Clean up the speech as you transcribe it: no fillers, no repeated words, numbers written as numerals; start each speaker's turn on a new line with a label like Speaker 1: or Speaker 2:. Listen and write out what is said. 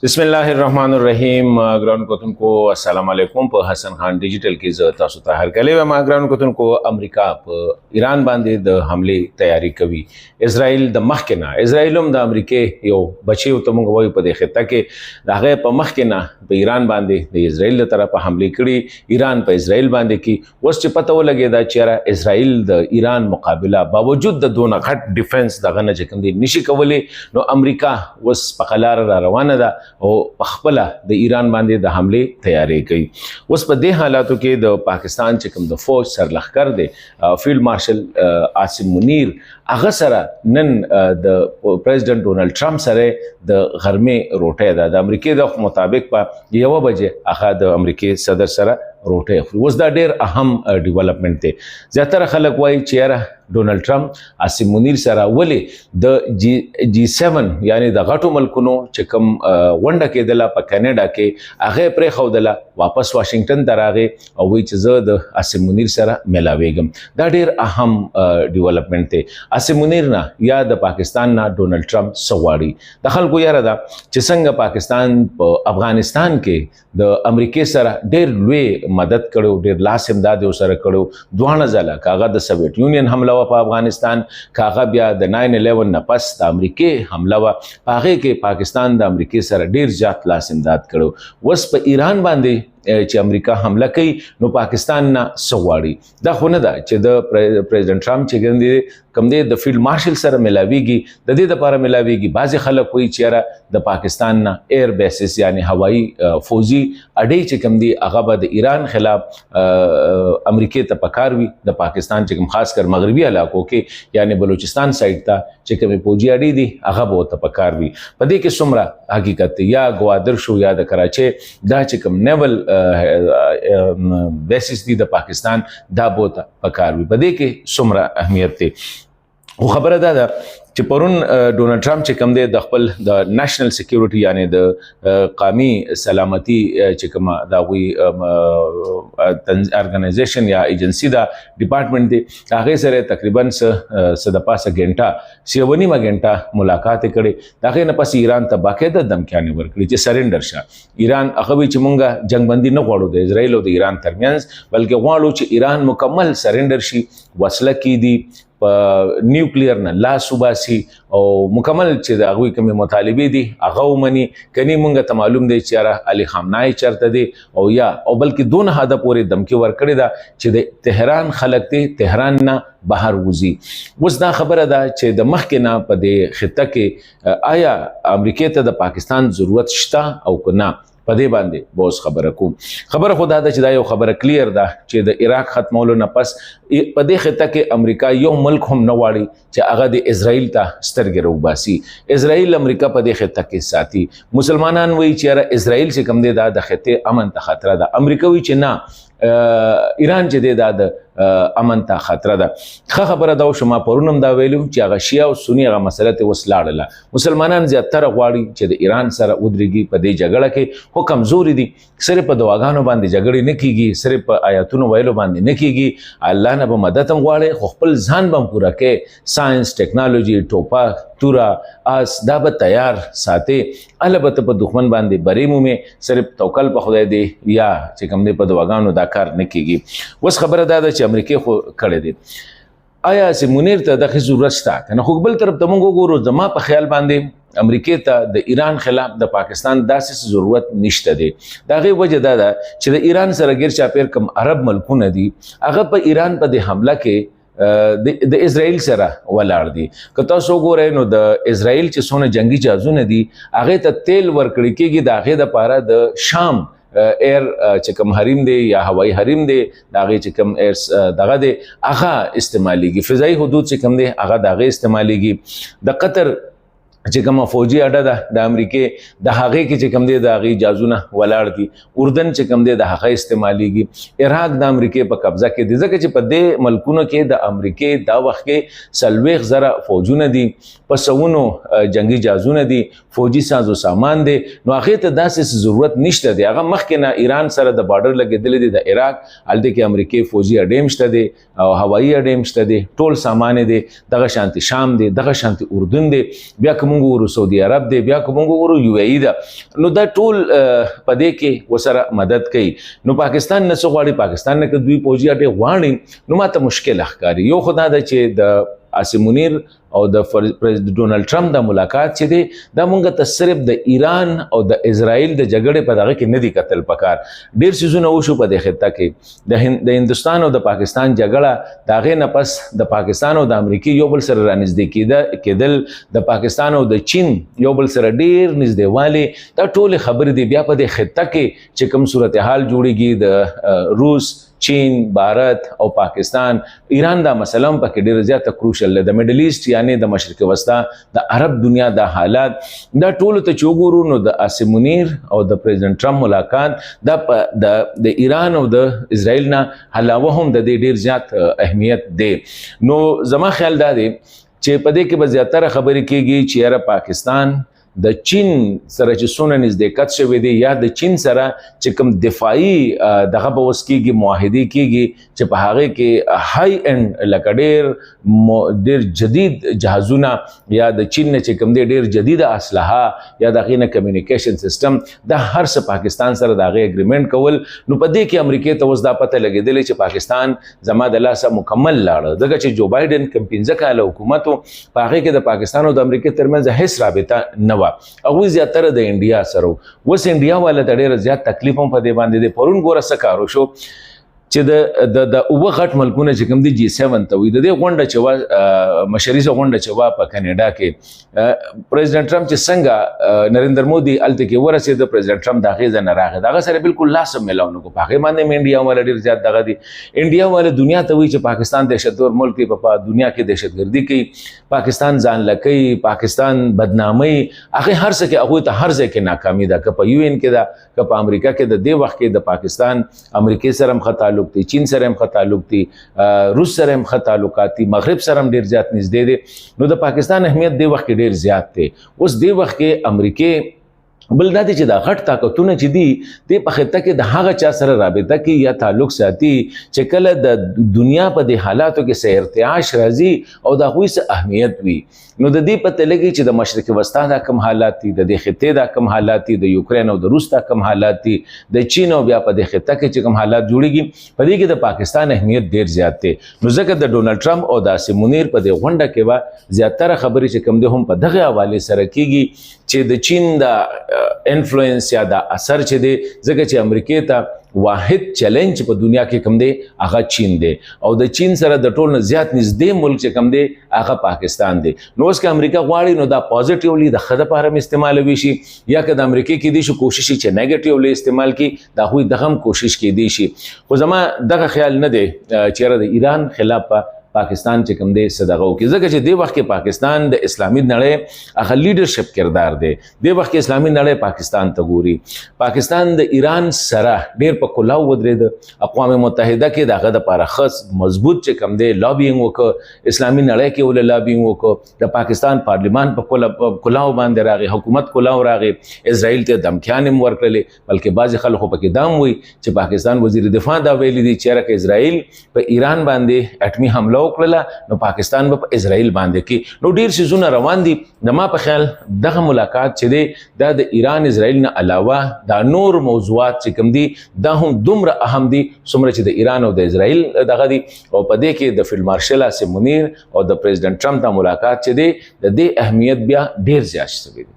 Speaker 1: بسم الله الرحمن الرحیم ګران کوتونکو السلام علیکم په حسن خان ډیجیټل کې زه تاسو ته هر کله ما ګران کوتونکو امریکا په ایران باندې د حمله تیاری کوي اسرائیل د مخکنه اسرائیل هم د امریکای یو بچي او تمغه وای په دې خطه کې دغه په مخکنه په ایران باندې د اسرائیل له طرفه حمله کړي ایران په اسرائیل باندې کې وس چې پته ولګي دا چې اسرائیل د ایران مقابله باوجود د دونه غټ ډیفنس دغه نه چکم دي نشي کولی نو امریکا وس په خلار را روانه ده او خپل د ایران باندې د حمله تیاری کوي اوس په دې حالاتو کې د پاکستان چې کوم د فوج سرلخکر دی فیلډ مارشل عاصم منیر هغه سره نن د پریزیدنت ډونالد ټرمپ سره د غرمې روټه د امریکای د مطابق په 1 بجې هغه د امریکای صدر سره روټه خوري اوس دا ډیر اهم ډیولپمنٹ دی زیاتره خلک وایي چې ډونالد ټرمپ عاصم منیر سره ولې د جی 7 یعنی د غټو ملکونو چې کوم ونډه کېدله په کینیډا کې هغه پرې خودله واپس واشنگټن ته راغی او وی چې زه د عاصم منیر سره ملاویږم دا ډیر اهم ډیولپمنٹ دی عاصم منیر نه یا د پاکستان نه ډونالد ټرمپ سواړي د خلکو یاره دا چې څنګه پاکستان په افغانستان کې د امریکای سره ډیر لوی مدد کړو ډیر لاس امداد سره کړو دوه ځله کاغه د سوویت یونین حمله په افغانستان کاغه بیا د 9/11 نه پس د امریکای حمله وا هغه کې پاکستان د امریکای سره ډیر زیات لاس امداد کړو وس په ایران باندې چې امریکا حمله کوي نو پاکستان نه سواړي دا خو نه ده چې د پریزیدنت ټرمپ چې ګندې کم دی د فیلډ مارشل سره ملاویږي د دې لپاره ملاویږي بعضی خلک وایي چې د پاکستان نه ایر بیسز یعنی هوایی فوجي اډې چې کم دی هغه به د ایران خلاف امریکای ته پکار وي د پاکستان چې کوم خاص کر مغربي علاقو کې یعنی بلوچستان سایډ ته چې کوم فوجي اډې دي هغه به ته پکار وي په دې کې څومره حقیقت یا گوادر شو یا د کراچي دا چې کوم نیول بیسس دی د پاکستان دا بوته پکار وي په دې کې څومره اهمیت دی خو خبره ده چې پرون ډونالد ټرمپ چې کوم دی د خپل د نېشنل سکیورټي یعنی د قومي سلامتی چې کوم دا وی ارګنایزیشن یا ایجنسی دا ډپارټمنټ دی هغه سره تقریبا د پاسه غنټه 7 غنټه ملاقات کړي دغه نه پس ایران ته باقاعده دمکیانې ورکړي چې سرندر شه ایران هغه چې مونږه جنگ بندي نه غواړو د اسرائیل او د ایران ترمنځ بلکې غواړو چې ایران مکمل سرندر شي وسله کې دي په نیوکلیر نه لا صوباسي او مکمل چې د هغوی کومې مطالبې دي هغه ومني کني مونږ ته معلوم دی چې علي خامنای چرته دی او بلکې دون حده پورې دمکی ورکړی دا چې د تهران خلک دی تهران نه بهر وزي اوس دا خبره ده چې د مخکې نه په دې خطه کې آیا امریکای ته د پاکستان ضرورت شته او که نه په دې باندې بوس خبره کوم خبره خدا ده چې دا یو خبره کلیر ده چې د عراق ختمولو نه پس په دې خطه کې امریکا یو ملک هم نه واړي چې هغه د اسرائیل ته سترګې روباسي اسرائیل امریکا په دې خطه کې ساتي مسلمانان وایي چې اسرائیل چې کوم دی دا د خطه امن ته خطر ده امریکا وایي چې نه ایران چې دی دا د امن ته خطر ده خبره دا شما پرونم دا ویلو چې هغه شیعه او سنی هغه مسله ته وسلاړله مسلمانان زیاتره غواړي چې د ایران سره ودرېږي په دې جګړه کې خو کمزوري دي صرف په دواګانو باندې جګړې نه کیږي صرف په آیاتونو ویلو باندې نه کیږي الله نه به مدد هم غواړي خو خپل ځان به پوره کې ساينس ټیکنالوژي ټوپا تورا اس دا به تیار ساتي البته په دښمن باندې بریمو مې صرف توکل په خدای دی یا چې کوم دی په دواګانو دا کار نه کیږي وس خبره دا ده چې امریکای خو کړی دی آیا سیمونیر ته د ضرورت شته کنه خو بل طرف ته موږ وګورو زما په خیال باندې امریکای ته د ایران خلاف د پاکستان داسې ضرورت نشته دی دا غي وجه دا ده چې د ایران سره ګیر چاپیر کم عرب ملکونه دي هغه په ایران په د حمله کې د اسرائیل سره ولاړ دي که تاسو وګورئ نو د اسرائیل چې څونه جنگي جهازونه دي هغه ته تیل ورکړي کېږي د هغه لپاره د شام ایر چې کوم حریم دی یا هوایی حریم دی داغه چې کوم ایر دغه دی هغه استعماليږي فضائي حدود چې کوم دی هغه دغه استعماليږي د قطر چې کوم فوجي اډه ده د امریکای د هغه کې چې کوم دی د هغه جازونه ولاړ دي اردن چې کوم دی د هغه استعماليږي عراق د امریکای په قبضه کې دي ځکه چې په دې ملکونو کې د امریکای دا وخت کې سلويخ زره فوجونه دي په سونو جنگي جازونه دي فوجي سازو سامان دي نو هغه ته داسې ضرورت نشته دی هغه مخکې نه ایران سره د بارډر لګیدل دي د عراق الته کې امریکای فوجي اډې مشته دي او هوایی اډې مشته دي ټول سامان دي دغه شانتي شام دي دغه شانتي اردن دي بیا کوم موږ ورو سعودي عرب دی، بیا که موږ ورو یو ای ده، نو دا ټول په دې کې ورسره مدد کوي. نو پاکستان نه څه غواړي، پاکستان نه که دوی پوځي اډې غواړي نو ماته مشکل ښکاري. یو خو دا ده چې د عاصم منیر او د ډونالډ ټرمپ د ملاقات چې دی دا مونږ ته صرف د ایران او د اسرائیل د جګړې په دغه کې نه دی کتل پکار. ډېر څیزونه وشو په دې خطه کې، د هندوستان او د پاکستان جګړه، د هغې نه پس د پاکستان او د امریکې یو بل سره رانږدې کېدل، د پاکستان او د چین یو بل سره ډېر نږدېوالی، دا ټولې خبرې دي. بیا په دې خطه کې چې کوم صورتحال جوړېږي د روس، چین، بھارت او پاکستان، ایران دا مثلا پکې ډېر زیاته کروشل ده. د میډل ایسټ یعنی د مشرق وسطا د عرب دنیا د حالات دا ټولو ته چې وګورو نو د عاصم منیر او د پریزیدنت ټرمپ ملاقات دا د ایران او د اسرائیل نه علاوه هم د دې ډېر زیات اهمیت دی. نو زما خیال دا دی چې په دې کې به زیاتره خبرې کېږي چې یاره پاکستان د چین سره چې څونه نزدېکت شوی دی یا د چین سره چې کوم دفاعي دغه به اوس کېږي، معاهدې کېږي چې په هغې کې های اینډ لکه ډېر جدید جهازونه یا د چین نه چې کوم دی ډېر جدید اسلحه یا د هغې نه کمیونیکیشن سیسټم، دا هر څه پاکستان سره د هغې اګریمنټ کول. نو په دې کې امریکې ته اوس دا پته لګېدلې چې پاکستان زما د لاسه مکمل لاړه، ځکه چې جو بایډن کوم 15 کاله حکومت و په هغې کې د پاکستان او د امریکې ترمنځ هیڅ رابطه نه وه. هغوی زیاتره د انډیا سره اوس انډیا والا ته ډېر زیات تکلیف هم په دې باندې دی. پرون ګوره څه کار وشو چې د اوه غټ ملکونه چې کوم دي G7 ته وایي، د دې غونډه چې وه مشریزه غونډه چې وه په کینیډا کې، پریزیدنت ټرمپ چې څنګه نریندر مودي هلته کې ورسېده، پریزیدنت ټرمپ د هغې ځای نه راغی، د هغه سره بالکل لاس هم میلاو نه کړو. په هغې باندې هم انډیا والا ډېر زیات دغه دي. انډیا والا دنیا ته وایي چې پاکستان دهشتګرد ملک دی، په دنیا کې دهشتګردي کوي، پاکستان ځان لکوي، پاکستان بدناموي، هغې هر څه کې هغوی ته هر ځای کې ناکامي ده، که په UN کې ده، که په امریکا کې د دې وخت کې د پاکستان امریکې سره هم ښه تعلق دی، چین سره هم ښه تعلق دی، روس سره هم ښه تعلقات دي، مغرب سره هم ډېر زیات نږدې دی. نو د پاکستان اهمیت دې وخت کې ډېر زیات دی. اوس دې وخت کې امریکې بل دا دی چې دا غټ طاقتونه چې دي دې په خطه کې د هغه چا سره رابطه کوي یا تعلق ساتي چې کله د دنیا په دې حالاتو کې څه ارتعاش راځي او د هغوی څه اهمیت وي. نو د دې پته لګي چې د مشرق وسطا دا کم حالات دي، د دې خطې دا کم حالات دي، د یوکرین او د روس دا کم حالات دي، د چین او بیا په دې خطه کې چې کم حالات جوړېږي، په دې کې د پاکستان اهمیت ډېر زیات دی. نو ځکه د ډونالډ ټرمپ او د عاصم منیر په دې غونډه کې به زیاتره خبرې چې کوم دي هم په دغه حوالې سره کېږي چې د چین د انفلوئنس یا د اثر چې دی، ځکه چې امریکې ته واحد چیلنج په دنیا کې کوم دی هغه چین دی او د چین سره د ټول نه زیات نږدې ملک چې کوم دی هغه پاکستان دی. نو اوس که امریکا غواړي نو دا پازیټیولی د ښه دپاره هم استعمالوي شي، یا که د امریکې کېدی شي کوشش چې نیګیټیولی استعمال کړي، د هغوی دغه هم کوشش کېدی شي. خو زما دغه خیال نه دی چې یاره د ایران خلاف په پاکستان چې کوم دی صدغه وکړي، ځکه چې دې وخت کې پاکستان د اسلامي نړۍ هغه لیډرشپ کردار دی. دې وخت کې اسلامي نړۍ پاکستان ته ګوري. پاکستان د ایران سره ډېر په کلاو ودرېده، اقوام متحده کې د هغه دپاره ښه مضبوط چې کوم دی لابینګ وکړه، اسلامي نړۍ کې ولې لابینګ وکړه، د پاکستان پارلیمان په کلاو باندې راغی، حکومت کلاو راغی، اسرائیل ته دمکیانې هم ورکړلې، بلکې بعضې خلکو پکې دا هم وایي چې پاکستان وزیر دفاع دا ویلي دي چې که اسرائیل په ایران باندې اټمي حمله وکړله نو پاکستان به په اسرائیل باندې کې. نو ډېر څیزونه روان دي. زما په خیال دغه ملاقات چې دی دا د ایران اسرائیل نه علاوه دا نور موضوعات چې کوم دي دا هم دومره اهم دي څومره چې د ایران او د اسرائیل دغه دي. او په دې کې د فیلډ مارشل عاصم منیر او د پریزیدنت ټرمپ د ملاقات چې دی د دې اهمیت بیا ډېر زیات شوی دی.